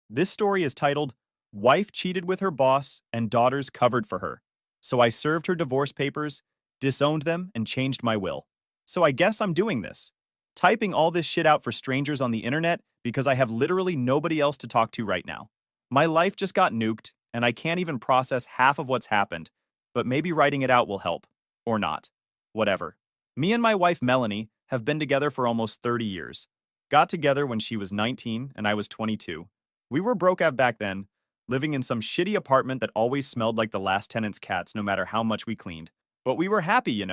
This story is titled, Wife Cheated with Her Boss and Daughters Covered for Her. So I served her divorce papers, disowned them, and changed my will. So I guess I'm doing this. Typing all this shit out for strangers on the internet because I have literally nobody else to talk to right now. My life just got nuked, and I can't even process half of what's happened, but maybe writing it out will help. Or not. Whatever. Me and my wife Melanie have been together for almost 30 years. Got together when she was 19 and I was 22. We were broke out back then, living in some shitty apartment that always smelled like the last tenant's cats no matter how much we cleaned. But we were happy,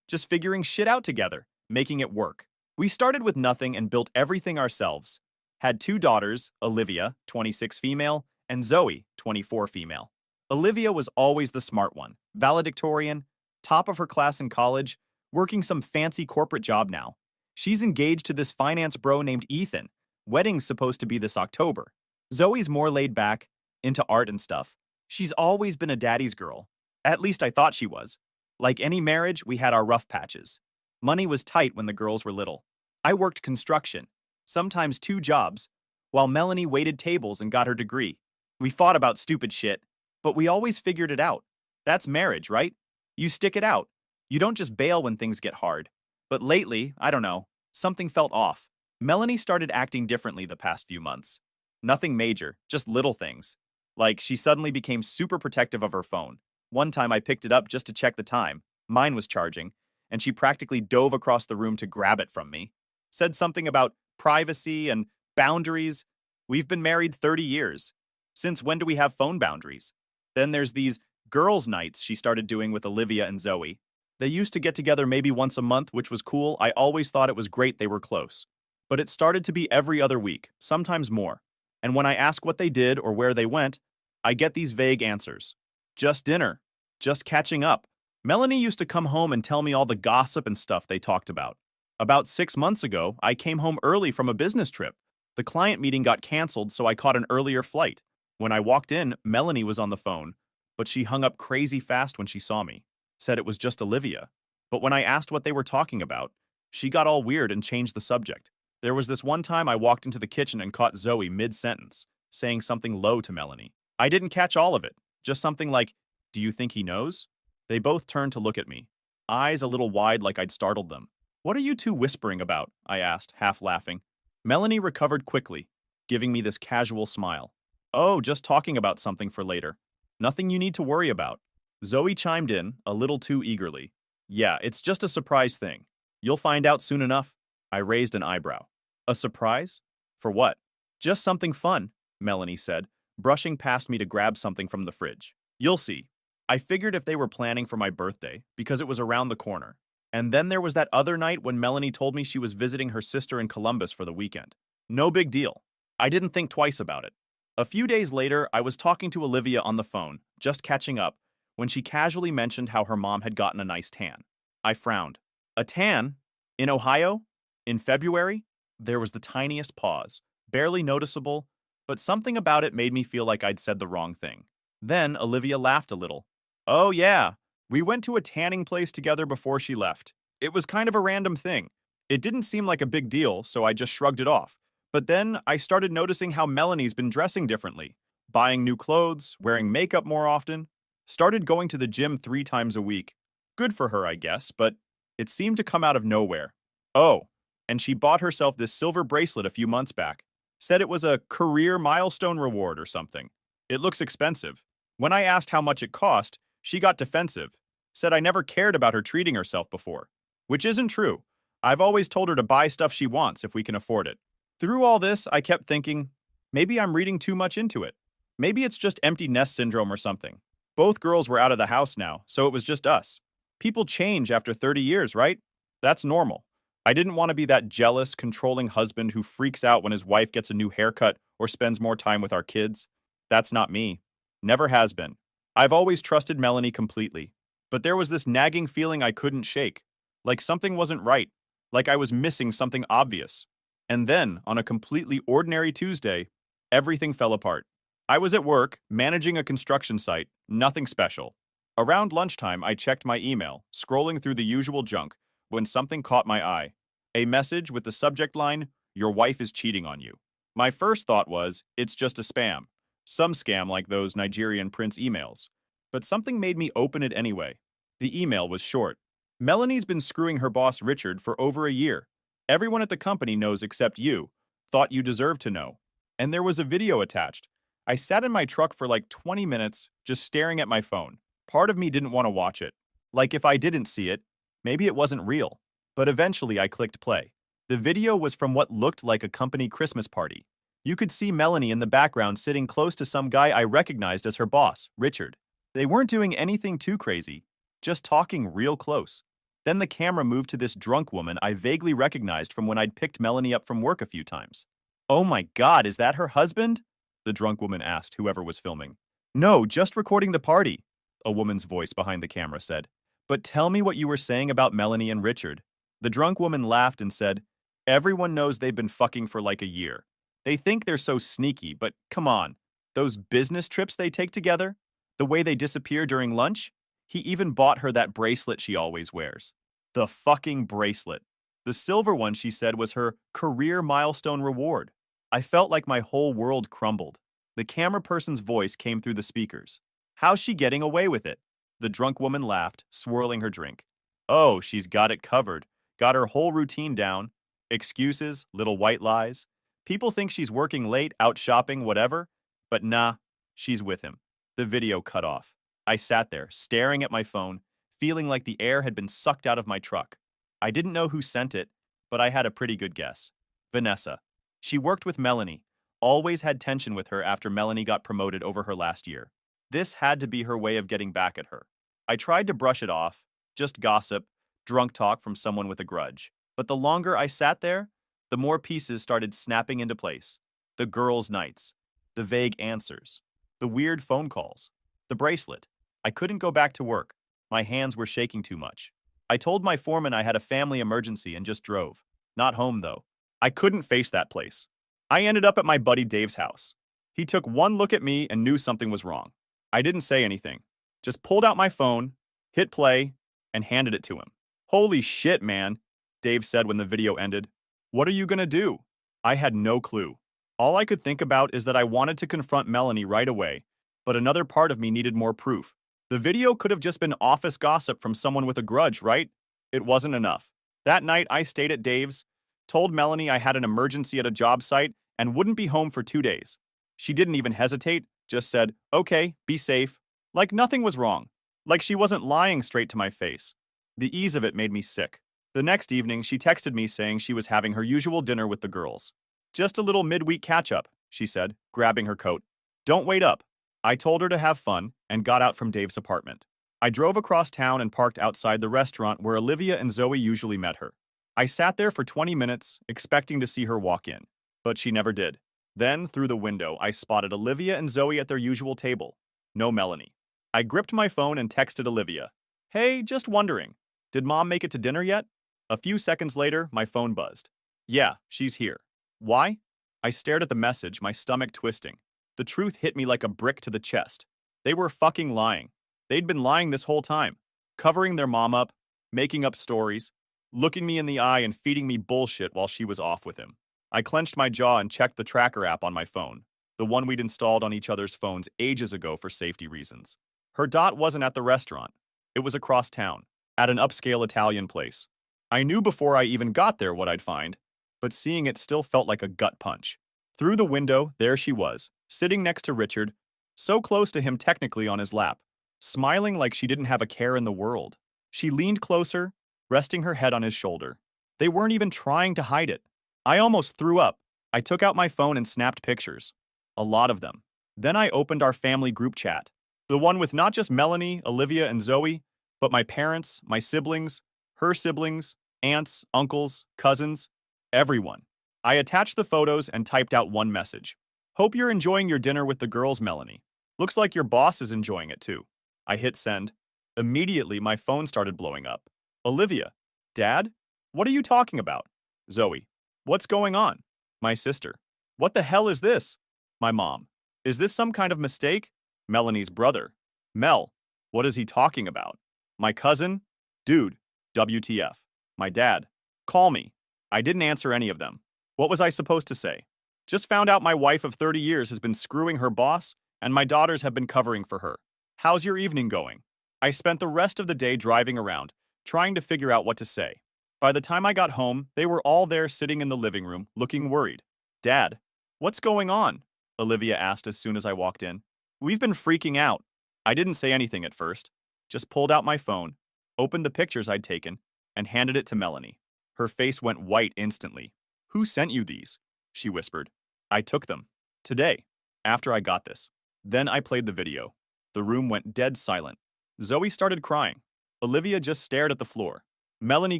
just figuring shit out together, making it work. We started with nothing and built everything ourselves. Had two daughters, Olivia, 26 female, and Zoe, 24 female. Olivia was always the smart one, valedictorian, top of her class in college, working some fancy corporate job now. She's engaged to this finance bro named Ethan. Wedding's supposed to be this October. Zoe's more laid back, into art and stuff. She's always been a daddy's girl. At least I thought she was. Like any marriage, we had our rough patches. Money was tight when the girls were little. I worked construction, sometimes two jobs, while Melanie waited tables and got her degree. We fought about stupid shit, but we always figured it out. That's marriage, right? You stick it out. You don't just bail when things get hard. But lately, I don't know, something felt off. Melanie started acting differently the past few months. Nothing major, just little things. Like, she suddenly became super protective of her phone. One time I picked it up just to check the time. Mine was charging, and she practically dove across the room to grab it from me. Said something about privacy and boundaries. We've been married 30 years. Since when do we have phone boundaries? Then there's these girls' nights she started doing with Olivia and Zoe. They used to get together maybe once a month, which was cool. I always thought it was great they were close. But it started to be every other week, sometimes more. And when I ask what they did or where they went, I get these vague answers. Just dinner. Just catching up. Melanie used to come home and tell me all the gossip and stuff they talked about. About 6 months ago, I came home early from a business trip. The client meeting got canceled, so I caught an earlier flight. When I walked in, Melanie was on the phone, but she hung up crazy fast when she saw me. Said it was just Olivia. But when I asked what they were talking about, she got all weird and changed the subject. There was this one time I walked into the kitchen and caught Zoe mid-sentence, saying something low to Melanie. I didn't catch all of it, just something like, "Do you think he knows?" They both turned to look at me, eyes a little wide like I'd startled them. "What are you two whispering about?" I asked, half laughing. Melanie recovered quickly, giving me this casual smile. "Oh, just talking about something for later. Nothing you need to worry about." Zoe chimed in, a little too eagerly. "Yeah, it's just a surprise thing. You'll find out soon enough." I raised an eyebrow. "A surprise? For what?" "Just something fun," Melanie said, brushing past me to grab something from the fridge. "You'll see." I figured if they were planning for my birthday, because it was around the corner. And then there was that other night when Melanie told me she was visiting her sister in Columbus for the weekend. No big deal. I didn't think twice about it. A few days later, I was talking to Olivia on the phone, just catching up, when she casually mentioned how her mom had gotten a nice tan. I frowned. A tan? In Ohio? In February? There was the tiniest pause, barely noticeable, but something about it made me feel like I'd said the wrong thing. Then Olivia laughed a little. "Oh yeah, we went to a tanning place together before she left. It was kind of a random thing. It didn't seem like a big deal, so I just shrugged it off. But then I started noticing how Melanie's been dressing differently, buying new clothes, wearing makeup more often, started going to the gym 3 times a week. Good for her, I guess, but it seemed to come out of nowhere. Oh, and she bought herself this silver bracelet a few months back. Said it was a career milestone reward or something. It looks expensive. When I asked how much it cost, she got defensive. Said I never cared about her treating herself before. Which isn't true. I've always told her to buy stuff she wants if we can afford it. Through all this, I kept thinking, maybe I'm reading too much into it. Maybe it's just empty nest syndrome or something. Both girls were out of the house now, so it was just us. People change after 30 years, right? That's normal. I didn't want to be that jealous, controlling husband who freaks out when his wife gets a new haircut or spends more time with our kids. That's not me. Never has been. I've always trusted Melanie completely. But there was this nagging feeling I couldn't shake. Like something wasn't right. Like I was missing something obvious. And then, on a completely ordinary Tuesday, everything fell apart. I was at work, managing a construction site, nothing special. Around lunchtime, I checked my email, scrolling through the usual junk, when something caught my eye. A message with the subject line, "Your wife is cheating on you." My first thought was, it's just a spam. Some scam like those Nigerian prince emails. But something made me open it anyway. The email was short. Melanie's been screwing her boss Richard for over a year. Everyone at the company knows except you. Thought you deserved to know. And there was a video attached. I sat in my truck for like 20 minutes, just staring at my phone. Part of me didn't want to watch it. Like if I didn't see it, maybe it wasn't real. But eventually I clicked play. The video was from what looked like a company Christmas party. You could see Melanie in the background sitting close to some guy I recognized as her boss, Richard. They weren't doing anything too crazy, just talking real close. Then the camera moved to this drunk woman I vaguely recognized from when I'd picked Melanie up from work a few times. "Oh my God, is that her husband?" the drunk woman asked whoever was filming. "No, just recording the party," a woman's voice behind the camera said. "But tell me what you were saying about Melanie and Richard." The drunk woman laughed and said, "Everyone knows they've been fucking for like a year. They think they're so sneaky, but come on. Those business trips they take together? The way they disappear during lunch? He even bought her that bracelet she always wears. The fucking bracelet. The silver one, she said, was her career milestone reward. I felt like my whole world crumbled. The camera person's voice came through the speakers. "How's she getting away with it?" The drunk woman laughed, swirling her drink. "Oh, she's got it covered. Got her whole routine down. Excuses, little white lies. People think she's working late, out shopping, whatever. But nah, she's with him." The video cut off. I sat there, staring at my phone, feeling like the air had been sucked out of my truck. I didn't know who sent it, but I had a pretty good guess. Vanessa. She worked with Melanie, always had tension with her after Melanie got promoted over her last year. This had to be her way of getting back at her. I tried to brush it off, just gossip, drunk talk from someone with a grudge. But the longer I sat there, the more pieces started snapping into place. The girls' nights, the vague answers, the weird phone calls, the bracelet. I couldn't go back to work. My hands were shaking too much. I told my foreman I had a family emergency and just drove. Not home, though. I couldn't face that place. I ended up at my buddy Dave's house. He took one look at me and knew something was wrong. I didn't say anything. Just pulled out my phone, hit play, and handed it to him. "Holy shit, man," Dave said when the video ended. "What are you gonna do?" I had no clue. All I could think about is that I wanted to confront Melanie right away, but another part of me needed more proof. The video could have just been office gossip from someone with a grudge, right? It wasn't enough. That night, I stayed at Dave's, told Melanie I had an emergency at a job site and wouldn't be home for 2 days. She didn't even hesitate, just said, "Okay, be safe." Like nothing was wrong. Like she wasn't lying straight to my face. The ease of it made me sick. The next evening, she texted me saying she was having her usual dinner with the girls. "Just a little midweek catch-up," she said, grabbing her coat. "Don't wait up." I told her to have fun and got out from Dave's apartment. I drove across town and parked outside the restaurant where Olivia and Zoe usually met her. I sat there for 20 minutes, expecting to see her walk in, but she never did. Then, through the window, I spotted Olivia and Zoe at their usual table. No Melanie. I gripped my phone and texted Olivia. "Hey, just wondering, did Mom make it to dinner yet?" A few seconds later, my phone buzzed. "Yeah, she's here." "Why?" I stared at the message, my stomach twisting. The truth hit me like a brick to the chest. They were fucking lying. They'd been lying this whole time, covering their mom up, making up stories, looking me in the eye and feeding me bullshit while she was off with him. I clenched my jaw and checked the tracker app on my phone, the one we'd installed on each other's phones ages ago for safety reasons. Her dot wasn't at the restaurant. It was across town, at an upscale Italian place. I knew before I even got there what I'd find, but seeing it still felt like a gut punch. Through the window, there she was, sitting next to Richard, so close to him technically on his lap, smiling like she didn't have a care in the world. She leaned closer, resting her head on his shoulder. They weren't even trying to hide it. I almost threw up. I took out my phone and snapped pictures. A lot of them. Then I opened our family group chat. The one with not just Melanie, Olivia, and Zoe, but my parents, my siblings, her siblings, aunts, uncles, cousins, everyone. I attached the photos and typed out one message. "Hope you're enjoying your dinner with the girls, Melanie. Looks like your boss is enjoying it too." I hit send. Immediately, my phone started blowing up. "Olivia, Dad? What are you talking about?" Zoe, "What's going on?" My sister, "What the hell is this?" My mom, "Is this some kind of mistake?" Melanie's brother, "Mel, what is he talking about?" My cousin, "Dude, WTF." My dad, "Call me." I didn't answer any of them. What was I supposed to say? Just found out my wife of 30 years has been screwing her boss, and my daughters have been covering for her. How's your evening going? I spent the rest of the day driving around, trying to figure out what to say. By the time I got home, they were all there sitting in the living room, looking worried. Dad, what's going on? Olivia asked as soon as I walked in. We've been freaking out. I didn't say anything at first, just pulled out my phone, opened the pictures I'd taken, and handed it to Melanie. Her face went white instantly. Who sent you these? She whispered. I took them. Today, after I got this. Then I played the video. The room went dead silent. Zoe started crying. Olivia just stared at the floor. Melanie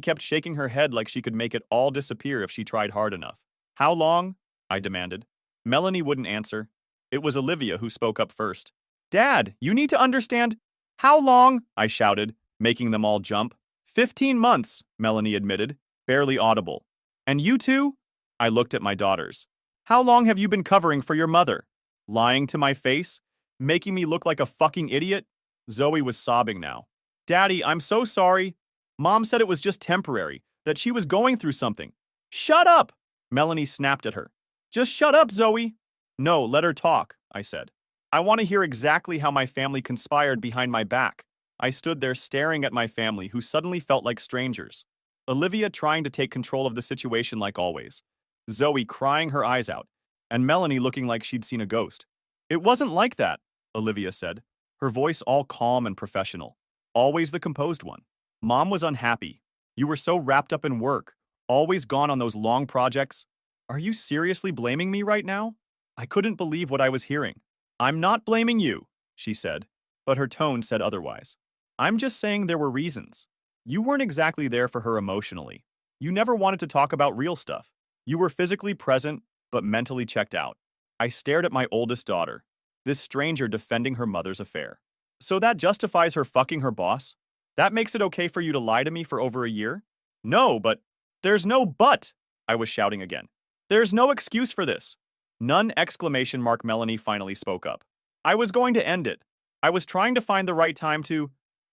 kept shaking her head like she could make it all disappear if she tried hard enough. How long? I demanded. Melanie wouldn't answer. It was Olivia who spoke up first. Dad, you need to understand. How long? I shouted, making them all jump. 15 months, Melanie admitted, barely audible. And you two? I looked at my daughters. How long have you been covering for your mother? Lying to my face? Making me look like a fucking idiot? Zoe was sobbing now. Daddy, I'm so sorry. Mom said it was just temporary, that she was going through something. Shut up! Melanie snapped at her. Just shut up, Zoe. No, let her talk, I said. I want to hear exactly how my family conspired behind my back. I stood there staring at my family, who suddenly felt like strangers. Olivia trying to take control of the situation like always. Zoe crying her eyes out, and Melanie looking like she'd seen a ghost. It wasn't like that, Olivia said, her voice all calm and professional. Always the composed one. Mom was unhappy. You were so wrapped up in work, always gone on those long projects. Are you seriously blaming me right now? I couldn't believe what I was hearing. I'm not blaming you, she said, but her tone said otherwise. I'm just saying there were reasons. You weren't exactly there for her emotionally. You never wanted to talk about real stuff. You were physically present, but mentally checked out. I stared at my oldest daughter, this stranger defending her mother's affair. So that justifies her fucking her boss? That makes it okay for you to lie to me for over a year? No, but there's no but, I was shouting again. There's no excuse for this. None! Exclamation mark. Melanie finally spoke up. I was going to end it. I was trying to find the right time to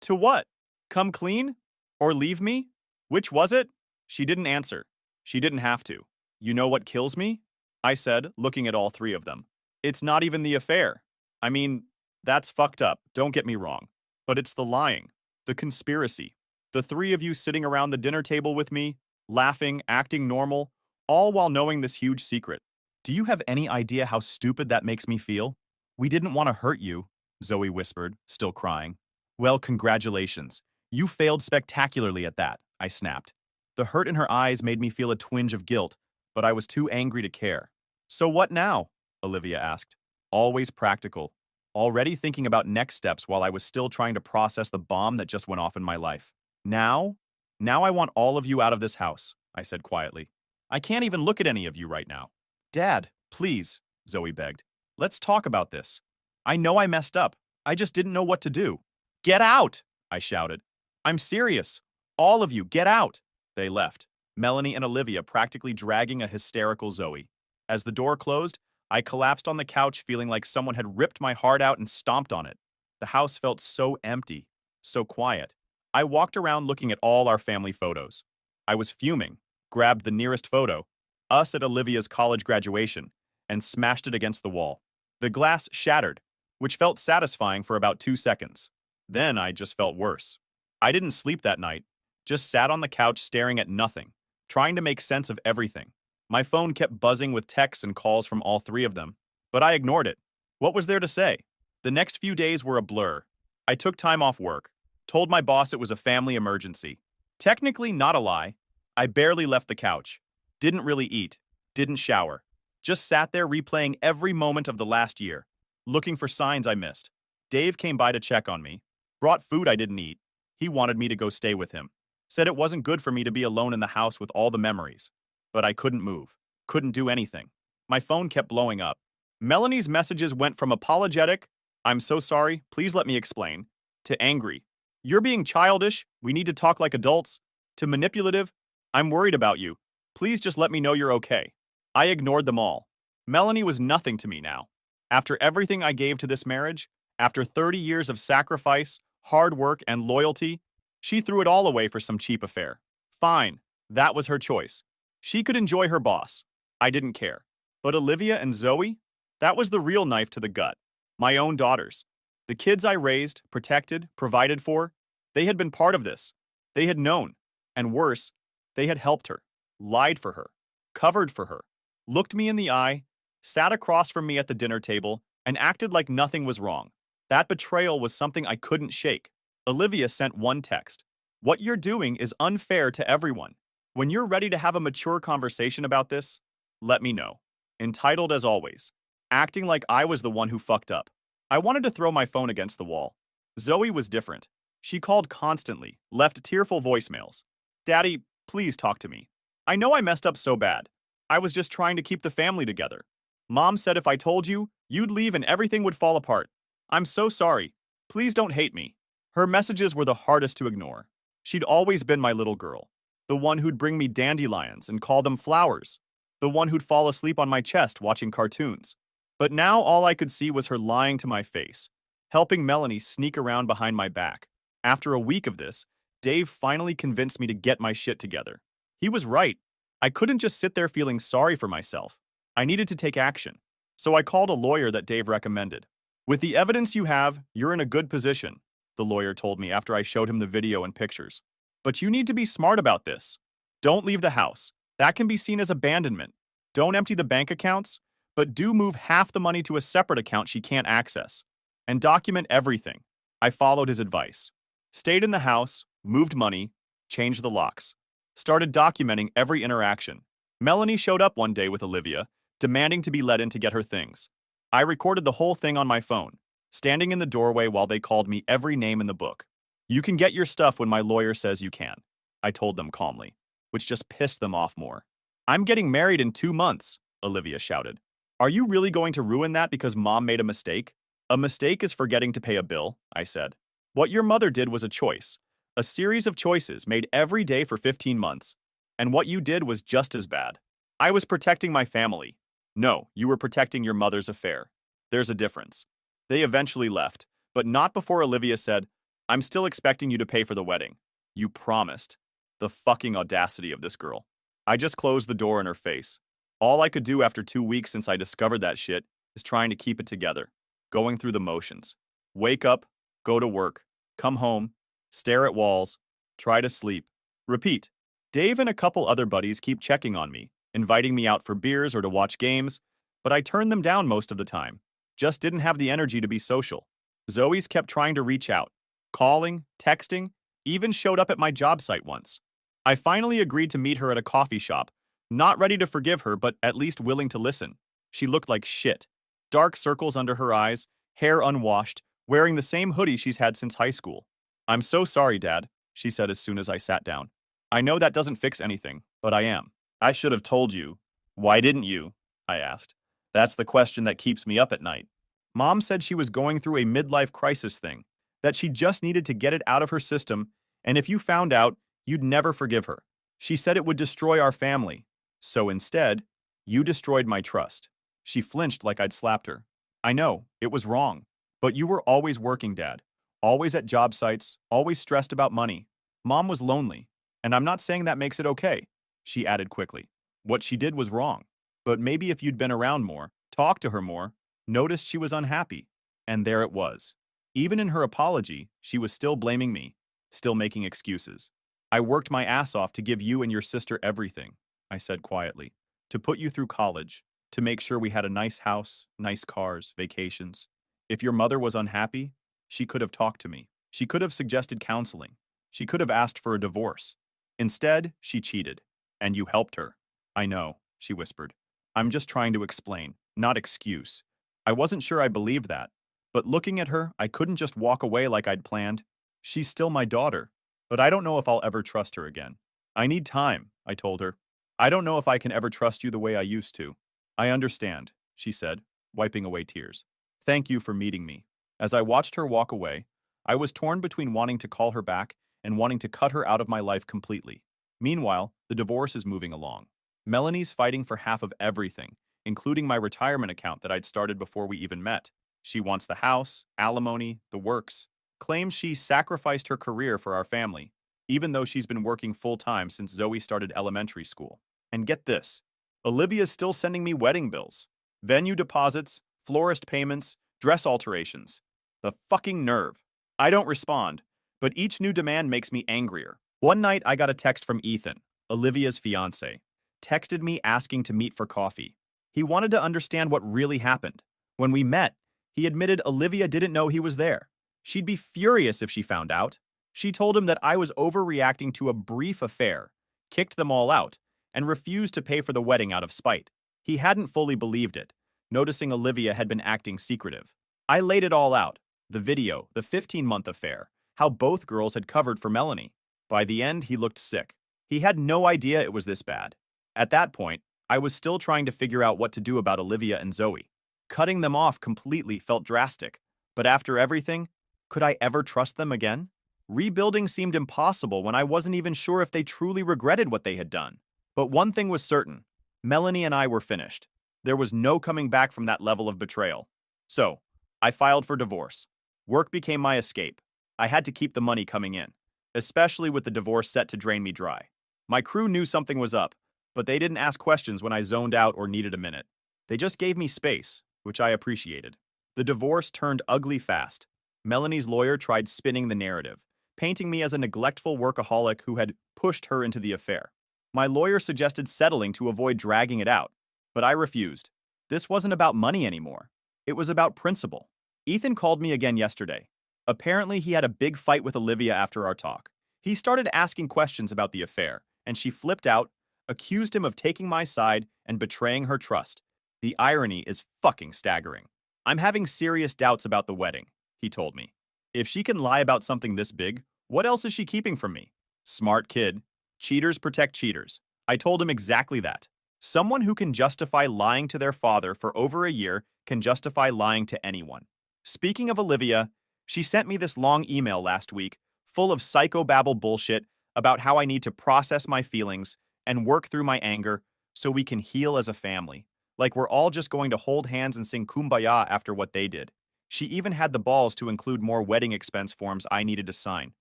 what? Come clean? Or leave me? Which was it? She didn't answer. She didn't have to. You know what kills me? I said, looking at all three of them. It's not even the affair. I mean, that's fucked up, don't get me wrong. But it's the lying, the conspiracy. The three of you sitting around the dinner table with me, laughing, acting normal, all while knowing this huge secret. Do you have any idea how stupid that makes me feel? We didn't want to hurt you, Zoe whispered, still crying. Well, congratulations. You failed spectacularly at that, I snapped. The hurt in her eyes made me feel a twinge of guilt, but I was too angry to care. So what now? Olivia asked. Always practical. Already thinking about next steps while I was still trying to process the bomb that just went off in my life. Now? Now I want all of you out of this house, I said quietly. I can't even look at any of you right now. Dad, please, Zoe begged. Let's talk about this. I know I messed up. I just didn't know what to do. Get out, I shouted. I'm serious. All of you, get out. They left, Melanie and Olivia practically dragging a hysterical Zoe. As the door closed, I collapsed on the couch feeling like someone had ripped my heart out and stomped on it. The house felt so empty, so quiet. I walked around looking at all our family photos. I was fuming, grabbed the nearest photo, us at Olivia's college graduation, and smashed it against the wall. The glass shattered, which felt satisfying for about 2 seconds. Then I just felt worse. I didn't sleep that night, just sat on the couch staring at nothing, trying to make sense of everything. My phone kept buzzing with texts and calls from all three of them, but I ignored it. What was there to say? The next few days were a blur. I took time off work, told my boss it was a family emergency. Technically not a lie. I barely left the couch, didn't really eat, didn't shower, just sat there replaying every moment of the last year, looking for signs I missed. Dave came by to check on me, brought food I didn't eat. He wanted me to go stay with him. Said it wasn't good for me to be alone in the house with all the memories. But I couldn't move, couldn't do anything. My phone kept blowing up. Melanie's messages went from apologetic, I'm so sorry, please let me explain, to angry, you're being childish, we need to talk like adults, to manipulative, I'm worried about you, please just let me know you're okay. I ignored them all. Melanie was nothing to me now. After everything I gave to this marriage, after 30 years of sacrifice, hard work, and loyalty, she threw it all away for some cheap affair. Fine, that was her choice. She could enjoy her boss. I didn't care. But Olivia and Zoe? That was the real knife to the gut. My own daughters. The kids I raised, protected, provided for, they had been part of this. They had known. And worse, they had helped her, lied for her, covered for her, looked me in the eye, sat across from me at the dinner table, and acted like nothing was wrong. That betrayal was something I couldn't shake. Olivia sent one text. What you're doing is unfair to everyone. When you're ready to have a mature conversation about this, let me know. Entitled as always. Acting like I was the one who fucked up. I wanted to throw my phone against the wall. Zoe was different. She called constantly, left tearful voicemails. Daddy, please talk to me. I know I messed up so bad. I was just trying to keep the family together. Mom said if I told you, you'd leave and everything would fall apart. I'm so sorry. Please don't hate me. Her messages were the hardest to ignore. She'd always been my little girl. The one who'd bring me dandelions and call them flowers. The one who'd fall asleep on my chest watching cartoons. But now all I could see was her lying to my face, helping Melanie sneak around behind my back. After a week of this, Dave finally convinced me to get my shit together. He was right. I couldn't just sit there feeling sorry for myself. I needed to take action. So I called a lawyer that Dave recommended. With the evidence you have, you're in a good position, the lawyer told me after I showed him the video and pictures. But you need to be smart about this. Don't leave the house. That can be seen as abandonment. Don't empty the bank accounts, but do move half the money to a separate account she can't access. And document everything. I followed his advice. Stayed in the house, moved money, changed the locks. Started documenting every interaction. Melanie showed up one day with Olivia, demanding to be let in to get her things. I recorded the whole thing on my phone, standing in the doorway while they called me every name in the book. You can get your stuff when my lawyer says you can, I told them calmly, which just pissed them off more. I'm getting married in 2 months, Olivia shouted. Are you really going to ruin that because Mom made a mistake? A mistake is forgetting to pay a bill, I said. What your mother did was a choice. A series of choices made every day for 15 months. And what you did was just as bad. I was protecting my family. No, you were protecting your mother's affair. There's a difference. They eventually left, but not before Olivia said, I'm still expecting you to pay for the wedding. You promised. The fucking audacity of this girl. I just closed the door in her face. All I could do after 2 weeks since I discovered that shit is trying to keep it together. Going through the motions. Wake up, go to work, come home, stare at walls, try to sleep. Repeat. Dave and a couple other buddies keep checking on me, inviting me out for beers or to watch games, but I turn them down most of the time. Just didn't have the energy to be social. Zoe's kept trying to reach out. Calling, texting, even showed up at my job site once. I finally agreed to meet her at a coffee shop, not ready to forgive her, but at least willing to listen. She looked like shit. Dark circles under her eyes, hair unwashed, wearing the same hoodie she's had since high school. I'm so sorry, Dad, she said as soon as I sat down. I know that doesn't fix anything, but I am. I should have told you. Why didn't you? I asked. That's the question that keeps me up at night. Mom said she was going through a midlife crisis thing, that she just needed to get it out of her system, and if you found out, you'd never forgive her. She said it would destroy our family. So instead, you destroyed my trust. She flinched like I'd slapped her. I know, it was wrong. But you were always working, Dad. Always at job sites, always stressed about money. Mom was lonely. And I'm not saying that makes it okay, she added quickly. What she did was wrong. But maybe if you'd been around more, talked to her more, noticed she was unhappy. And there it was. Even in her apology, she was still blaming me, still making excuses. I worked my ass off to give you and your sister everything, I said quietly, to put you through college, to make sure we had a nice house, nice cars, vacations. If your mother was unhappy, she could have talked to me. She could have suggested counseling. She could have asked for a divorce. Instead, she cheated. And you helped her. I know, she whispered. I'm just trying to explain, not excuse. I wasn't sure I believed that. But looking at her, I couldn't just walk away like I'd planned. She's still my daughter. But I don't know if I'll ever trust her again. I need time, I told her. I don't know if I can ever trust you the way I used to. I understand, she said, wiping away tears. Thank you for meeting me. As I watched her walk away, I was torn between wanting to call her back and wanting to cut her out of my life completely. Meanwhile, the divorce is moving along. Melanie's fighting for half of everything, including my retirement account that I'd started before we even met. She wants the house, alimony, the works. Claims she sacrificed her career for our family, even though she's been working full-time since Zoe started elementary school. And get this, Olivia's still sending me wedding bills, venue deposits, florist payments, dress alterations. The fucking nerve. I don't respond, but each new demand makes me angrier. One night, I got a text from Ethan, Olivia's fiancé, texted me asking to meet for coffee. He wanted to understand what really happened. When we met, he admitted Olivia didn't know he was there. She'd be furious if she found out. She told him that I was overreacting to a brief affair, kicked them all out, and refused to pay for the wedding out of spite. He hadn't fully believed it, noticing Olivia had been acting secretive. I laid it all out, the video, the 15-month affair, how both girls had covered for Melanie. By the end, he looked sick. He had no idea it was this bad. At that point, I was still trying to figure out what to do about Olivia and Zoe. Cutting them off completely felt drastic, but after everything, could I ever trust them again? Rebuilding seemed impossible when I wasn't even sure if they truly regretted what they had done. But one thing was certain, Melanie and I were finished. There was no coming back from that level of betrayal. So, I filed for divorce. Work became my escape. I had to keep the money coming in, especially with the divorce set to drain me dry. My crew knew something was up, but they didn't ask questions when I zoned out or needed a minute. They just gave me space, which I appreciated. The divorce turned ugly fast. Melanie's lawyer tried spinning the narrative, painting me as a neglectful workaholic who had pushed her into the affair. My lawyer suggested settling to avoid dragging it out, but I refused. This wasn't about money anymore. It was about principle. Ethan called me again yesterday. Apparently, he had a big fight with Olivia after our talk. He started asking questions about the affair, and she flipped out, accused him of taking my side and betraying her trust. The irony is fucking staggering. I'm having serious doubts about the wedding, he told me. If she can lie about something this big, what else is she keeping from me? Smart kid. Cheaters protect cheaters. I told him exactly that. Someone who can justify lying to their father for over a year can justify lying to anyone. Speaking of Olivia, she sent me this long email last week, full of psychobabble bullshit about how I need to process my feelings and work through my anger so we can heal as a family. Like we're all just going to hold hands and sing Kumbaya after what they did. She even had the balls to include more wedding expense forms I needed to sign.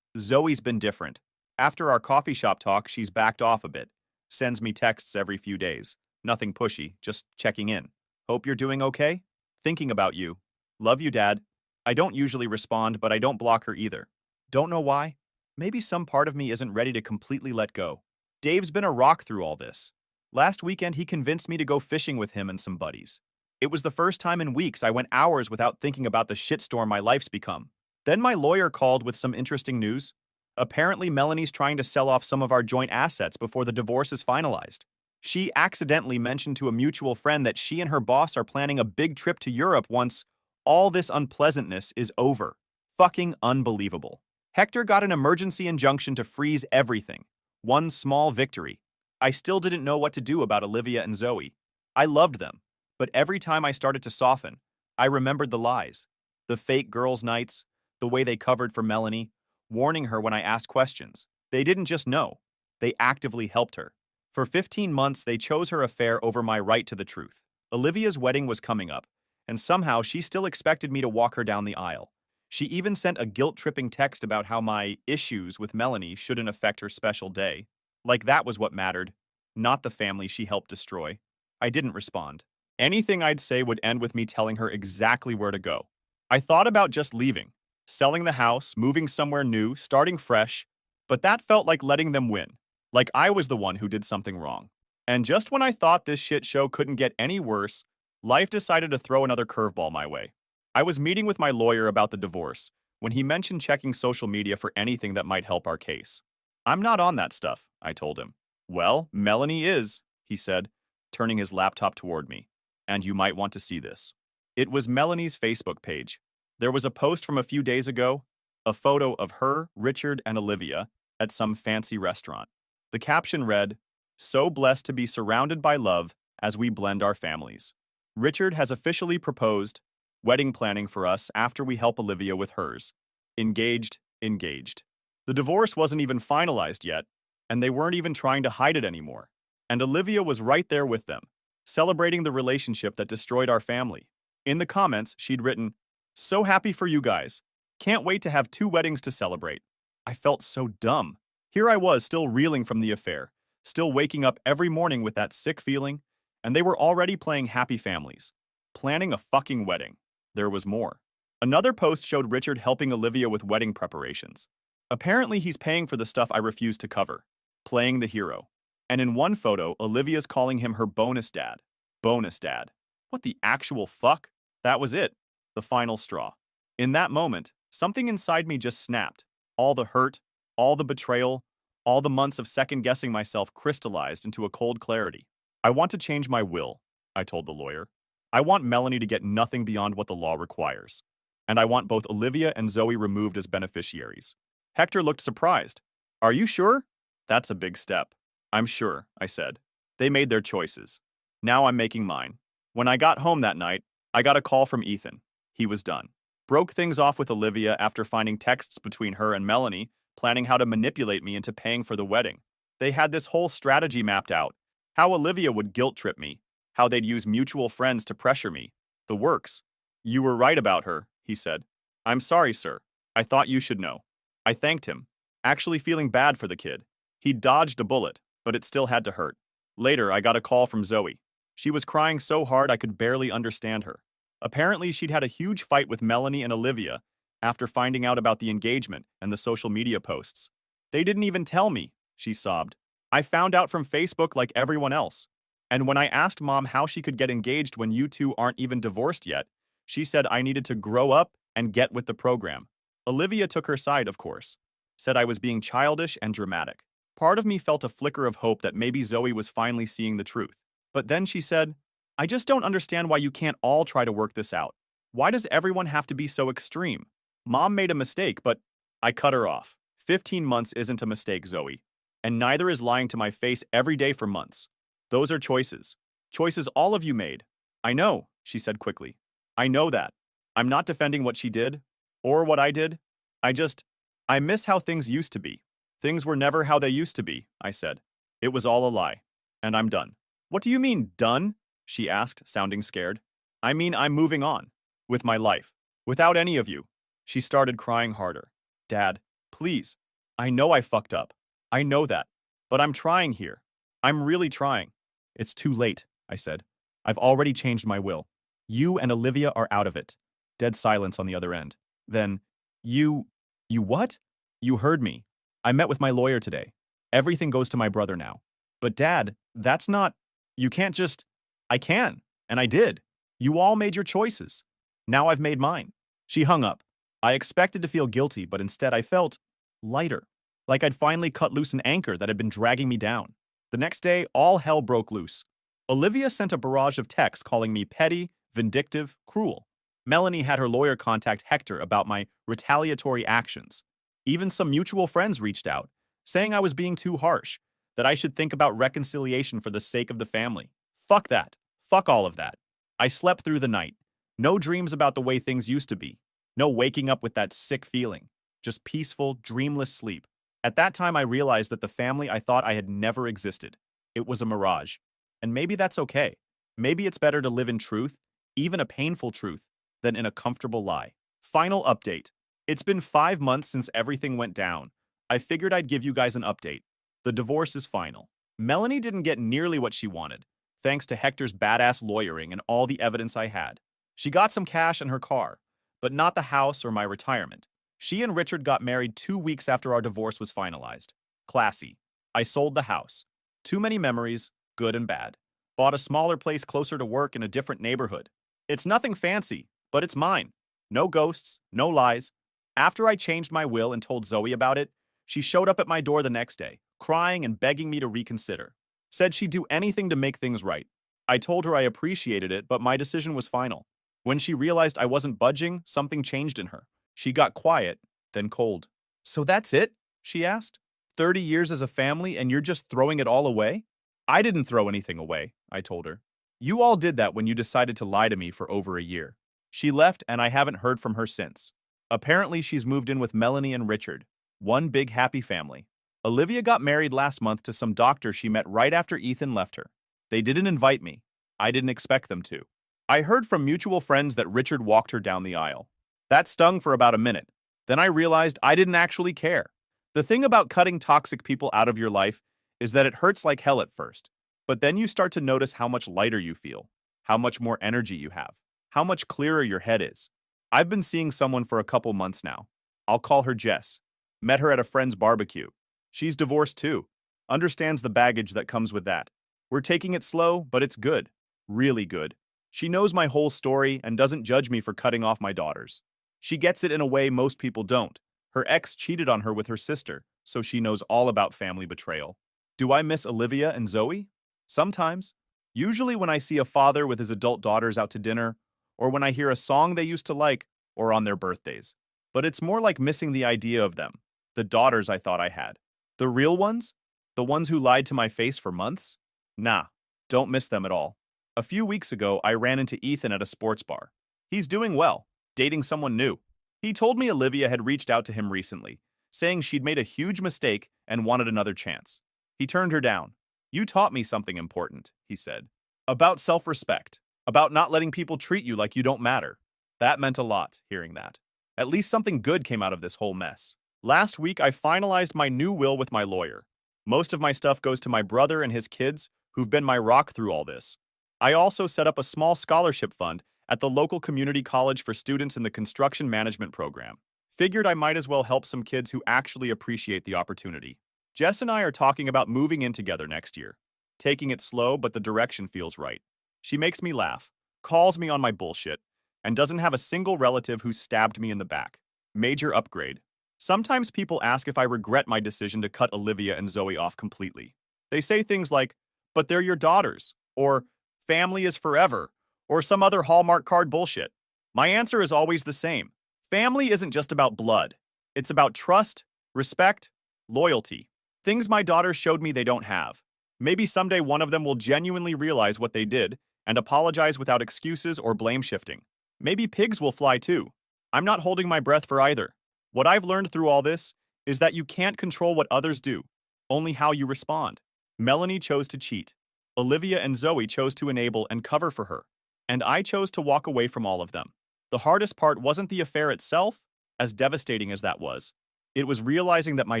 Zoe's been different. After our coffee shop talk, she's backed off a bit. Sends me texts every few days. Nothing pushy, just checking in. Hope you're doing okay? Thinking about you. Love you, Dad. I don't usually respond, but I don't block her either. Don't know why. Maybe some part of me isn't ready to completely let go. Dave's been a rock through all this. Last weekend, he convinced me to go fishing with him and some buddies. It was the first time in weeks I went hours without thinking about the shitstorm my life's become. Then my lawyer called with some interesting news. Apparently, Melanie's trying to sell off some of our joint assets before the divorce is finalized. She accidentally mentioned to a mutual friend that she and her boss are planning a big trip to Europe once all this unpleasantness is over. Fucking unbelievable. Hector got an emergency injunction to freeze everything. One small victory. I still didn't know what to do about Olivia and Zoe. I loved them, but every time I started to soften, I remembered the lies. The fake girls' nights, the way they covered for Melanie, warning her when I asked questions. They didn't just know. They actively helped her. For 15 months, they chose her affair over my right to the truth. Olivia's wedding was coming up, and somehow she still expected me to walk her down the aisle. She even sent a guilt-tripping text about how my issues with Melanie shouldn't affect her special day. Like that was what mattered, not the family she helped destroy. I didn't respond. Anything I'd say would end with me telling her exactly where to go. I thought about just leaving, selling the house, moving somewhere new, starting fresh, but that felt like letting them win, like I was the one who did something wrong. And just when I thought this shit show couldn't get any worse, life decided to throw another curveball my way. I was meeting with my lawyer about the divorce when he mentioned checking social media for anything that might help our case. I'm not on that stuff, I told him. Well, Melanie is, he said, turning his laptop toward me. And you might want to see this. It was Melanie's Facebook page. There was a post from a few days ago, a photo of her, Richard, and Olivia at some fancy restaurant. The caption read, "So blessed to be surrounded by love as we blend our families. Richard has officially proposed, wedding planning for us after we help Olivia with hers. Engaged, engaged." The divorce wasn't even finalized yet, and they weren't even trying to hide it anymore. And Olivia was right there with them, celebrating the relationship that destroyed our family. In the comments, she'd written, "So happy for you guys. Can't wait to have 2 weddings to celebrate." I felt so dumb. Here I was still reeling from the affair, still waking up every morning with that sick feeling, And they were already playing happy families. Planning a fucking wedding. There was more. Another post showed Richard helping Olivia with wedding preparations. Apparently, he's paying for the stuff I refuse to cover. Playing the hero. And in one photo, Olivia's calling him her bonus dad. Bonus dad. What the actual fuck? That was it. The final straw. In that moment, something inside me just snapped. All the hurt, all the betrayal, all the months of second-guessing myself crystallized into a cold clarity. I want to change my will, I told the lawyer. I want Melanie to get nothing beyond what the law requires. And I want both Olivia and Zoe removed as beneficiaries. Hector looked surprised. Are you sure? That's a big step. I'm sure, I said. They made their choices. Now I'm making mine. When I got home that night, I got a call from Ethan. He was done. Broke things off with Olivia after finding texts between her and Melanie, planning how to manipulate me into paying for the wedding. They had this whole strategy mapped out. How Olivia would guilt-trip me. How they'd use mutual friends to pressure me. The works. You were right about her, he said. I'm sorry, sir. I thought you should know. I thanked him, actually feeling bad for the kid. He dodged a bullet, but it still had to hurt. Later, I got a call from Zoe. She was crying so hard I could barely understand her. Apparently, she'd had a huge fight with Melanie and Olivia after finding out about the engagement and the social media posts. They didn't even tell me, she sobbed. I found out from Facebook like everyone else. And when I asked Mom how she could get engaged when you two aren't even divorced yet, she said I needed to grow up and get with the program. Olivia took her side, of course. Said I was being childish and dramatic. Part of me felt a flicker of hope that maybe Zoe was finally seeing the truth. But then she said, I just don't understand why you can't all try to work this out. Why does everyone have to be so extreme? Mom made a mistake, but I cut her off. 15 months isn't a mistake, Zoe. And neither is lying to my face every day for months. Those are choices. Choices all of you made. I know, she said quickly. I know that. I'm not defending what she did, or what I did. I miss how things used to be. Things were never how they used to be, I said. It was all a lie. And I'm done. What do you mean, done? She asked, sounding scared. I mean, I'm moving on. With my life. Without any of you. She started crying harder. Dad, please. I know I fucked up. I know that. But I'm trying here. I'm really trying. It's too late, I said. I've already changed my will. You and Olivia are out of it. Dead silence on the other end. Then, You what? You heard me. I met with my lawyer today. Everything goes to my brother now. But Dad, that's not... You can't just... I can. And I did. You all made your choices. Now I've made mine. She hung up. I expected to feel guilty, but instead I felt lighter. Like I'd finally cut loose an anchor that had been dragging me down. The next day, all hell broke loose. Olivia sent a barrage of texts calling me petty, vindictive, cruel. Melanie had her lawyer contact Hector about my retaliatory actions. Even some mutual friends reached out, saying I was being too harsh, that I should think about reconciliation for the sake of the family. Fuck that. Fuck all of that. I slept through the night. No dreams about the way things used to be. No waking up with that sick feeling. Just peaceful, dreamless sleep. At that time, I realized that the family I thought I had never existed. It was a mirage. And maybe that's okay. Maybe it's better to live in truth, even a painful truth, than in a comfortable lie. Final update. It's been 5 months since everything went down. I figured I'd give you guys an update. The divorce is final. Melanie didn't get nearly what she wanted, thanks to Hector's badass lawyering and all the evidence I had. She got some cash and her car, but not the house or my retirement. She and Richard got married 2 weeks after our divorce was finalized. Classy. I sold the house. Too many memories, good and bad. Bought a smaller place closer to work in a different neighborhood. It's nothing fancy, but it's mine. No ghosts, no lies. After I changed my will and told Zoe about it, she showed up at my door the next day, crying and begging me to reconsider. Said she'd do anything to make things right. I told her I appreciated it, but my decision was final. When she realized I wasn't budging, something changed in her. She got quiet, then cold. So that's it? She asked. 30 years as a family and you're just throwing it all away? I didn't throw anything away, I told her. You all did that when you decided to lie to me for over a year. She left and I haven't heard from her since. Apparently she's moved in with Melanie and Richard. One big happy family. Olivia got married last month to some doctor she met right after Ethan left her. They didn't invite me. I didn't expect them to. I heard from mutual friends that Richard walked her down the aisle. That stung for about a minute. Then I realized I didn't actually care. The thing about cutting toxic people out of your life is that it hurts like hell at first. But then you start to notice how much lighter you feel, how much more energy you have, how much clearer your head is. I've been seeing someone for a couple months now. I'll call her Jess. Met her at a friend's barbecue. She's divorced too. Understands the baggage that comes with that. We're taking it slow, but it's good. Really good. She knows my whole story and doesn't judge me for cutting off my daughters. She gets it in a way most people don't. Her ex cheated on her with her sister, so she knows all about family betrayal. Do I miss Olivia and Zoe? Sometimes. Usually when I see a father with his adult daughters out to dinner, or when I hear a song they used to like, or on their birthdays. But it's more like missing the idea of them, the daughters I thought I had. The real ones? The ones who lied to my face for months? Nah, don't miss them at all. A few weeks ago, I ran into Ethan at a sports bar. He's doing well, dating someone new. He told me Olivia had reached out to him recently, saying she'd made a huge mistake and wanted another chance. He turned her down. You taught me something important, he said. About self-respect. About not letting people treat you like you don't matter. That meant a lot, hearing that. At least something good came out of this whole mess. Last week, I finalized my new will with my lawyer. Most of my stuff goes to my brother and his kids, who've been my rock through all this. I also set up a small scholarship fund at the local community college for students in the construction management program. Figured I might as well help some kids who actually appreciate the opportunity. Jess and I are talking about moving in together next year. Taking it slow, but the direction feels right. She makes me laugh, calls me on my bullshit, and doesn't have a single relative who stabbed me in the back. Major upgrade. Sometimes people ask if I regret my decision to cut Olivia and Zoe off completely. They say things like, but they're your daughters, or family is forever, or some other Hallmark card bullshit. My answer is always the same. Family isn't just about blood. It's about trust, respect, loyalty. Things my daughters showed me they don't have. Maybe someday one of them will genuinely realize what they did and apologize without excuses or blame shifting. Maybe pigs will fly too. I'm not holding my breath for either. What I've learned through all this is that you can't control what others do, only how you respond. Melanie chose to cheat. Olivia and Zoe chose to enable and cover for her. And I chose to walk away from all of them. The hardest part wasn't the affair itself, as devastating as that was. It was realizing that my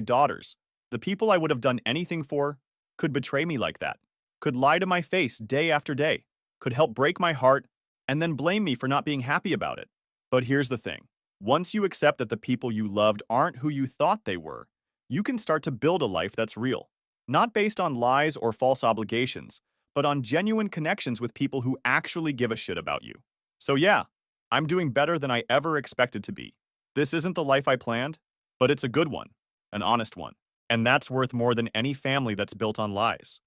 daughters, the people I would have done anything for, could betray me like that, could lie to my face day after day, could help break my heart, and then blame me for not being happy about it. But here's the thing. Once you accept that the people you loved aren't who you thought they were, you can start to build a life that's real. Not based on lies or false obligations, but on genuine connections with people who actually give a shit about you. So yeah, I'm doing better than I ever expected to be. This isn't the life I planned, but it's a good one, an honest one. And that's worth more than any family that's built on lies.